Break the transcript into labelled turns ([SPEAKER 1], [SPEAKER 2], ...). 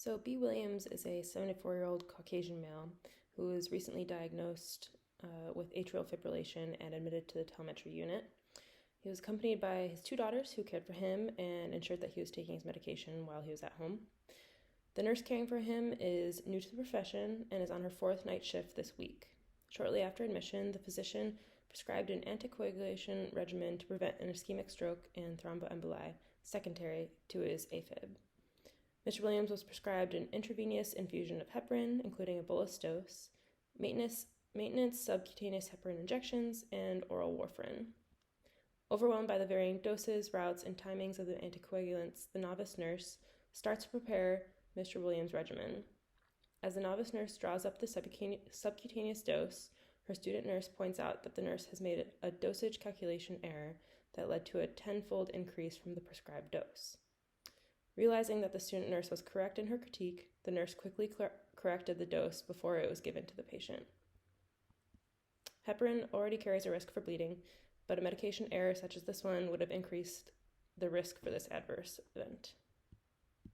[SPEAKER 1] So, B. Williams is a 74-year-old Caucasian male who was recently diagnosed with atrial fibrillation and admitted to the telemetry unit. He was accompanied by his two daughters who cared for him and ensured that he was taking his medication while he was at home. The nurse caring for him is new to the profession and is on her fourth night shift this week. Shortly after admission, the physician prescribed an anticoagulation regimen to prevent an ischemic stroke and thromboemboli secondary to his AFib. Mr. Williams was prescribed an intravenous infusion of heparin, including a bolus dose, maintenance subcutaneous heparin injections, and oral warfarin. Overwhelmed by the varying doses, routes, and timings of the anticoagulants, the novice nurse starts to prepare Mr. Williams' regimen. As the novice nurse draws up the subcutaneous dose, her student nurse points out that the nurse has made a dosage calculation error that led to a 10-fold increase from the prescribed dose. Realizing that the student nurse was correct in her critique, the nurse quickly corrected the dose before it was given to the patient. Heparin already carries a risk for bleeding, but a medication error such as this one would have increased the risk for this adverse event.